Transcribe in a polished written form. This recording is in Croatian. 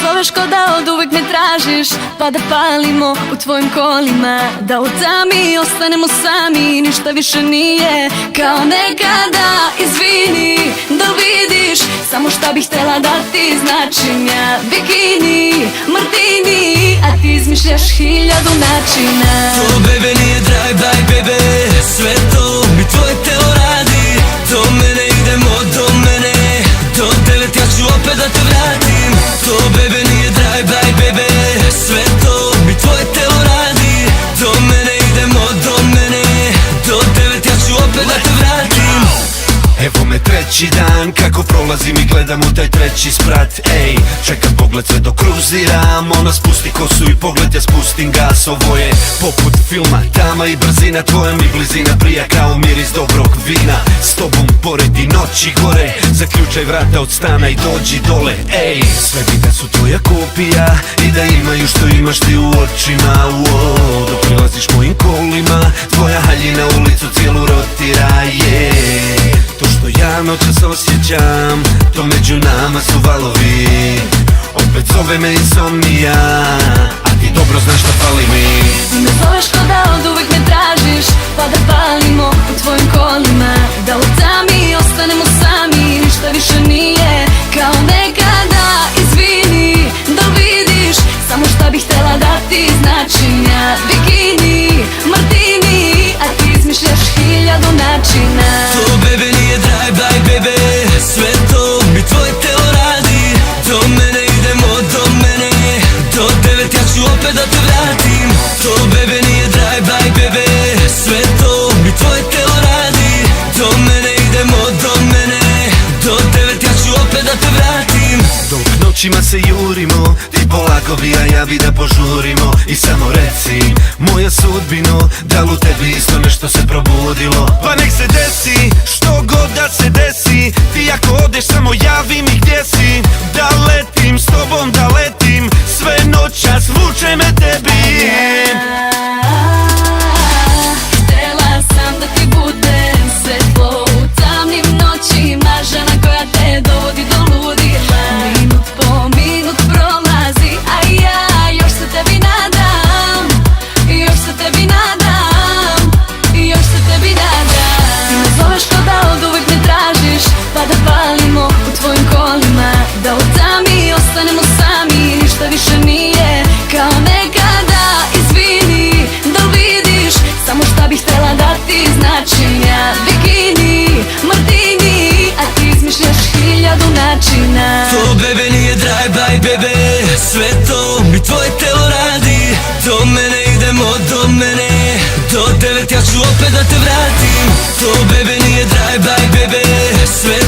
zoveš ko da od uvek me tražiš, pa da palimo u tvojim kolima, da u tami ostanemo sami, ništa više nije kao nekada. Izvini, da vidiš samo šta bih htela da ti značim ja. Bikini, martini, a ti izmišljaš 1000 načina. To bebe nije drive-by bebe, sve to mi tvoje telo radi. Do mene idemo, do mene, do 9 ja ću opet da te vratim. To bebe nije drive-by bebe, sve to mi tvoje telo radi. Do mene idemo, do mene, do 9 ja ću opet da te vratim. Evo me treći dan, kako prolazim i gledam u taj treći sprat. Ej, čekam pogled sve dok kruziram. Ona spusti kosu i pogled ja spustim gas. Ovo je poput filma, tama i brzina. Tvoja mi blizina prija kao miris dobrog vina. S tobom pored i noći gore, zaključaj vrata od stana i dođi dole. Ej, sve bi da su tvoja kopija i da imaju što imaš ti u očima. Dok prilaziš mojim kolima, tvoja haljina ulicu cijelu rotira. To što ja noćas osjećam, to među nama su valovi. Opet zove me insomnija, a ti dobro znaš šta fali mi. Ti me zoveš ko da od uvek me tražiš, pa da palimo u tvojim kolima, da u tami ostanemo sami, ništa više nije kao nekada. Izvini, da vidiš samo šta bih htela da ti značim ja. Bikini, martini, a ti izmišljaš 1000 načina. To bebe nije drive-by bebe, sve to mi tvoje telo radi. Do mene idemo, do mene, do 9 ja ću opet da te vratim. To bebe nije drive-by bebe, sve to mi tvoje telo radi. Do mene idemo, do mene, do 9 ja ću opet da te vratim. Dok noćima se jurimo, ti polako bi, a ja bi da požurimo. I samo reci, moja sudbino, da li u tebi isto nešto se probudilo? Pa nek se desi, što god da se desi. Ti ako odeš samo javi mi gdje si. Da letim s tobom, da letim, sve noćas vuče me tebi. Htela sam da ti budem svetlo u tamnim noćima, žena koja te dovodi do ludila. Minut po minut prolazi, a ja još se tebi nadam, još se tebi nadam, još se tebi nadam. Ti me zoveš ko da od uvek me tražiš, pa da palimo u tvojim kolima, da u tami ostanemo sami, ništa više nije kao nekada. Izvini, da vidiš samo šta bih htela da ti značim ja. Bikini, martini, a ti izmišljaš 1000 načina. To bebe nije drive-by bebe, sve to mi tvoje telo radi. Do mene idemo, do mene, do 9 ja ću opet da te vratim. To bebe nije drive-by bebe, sve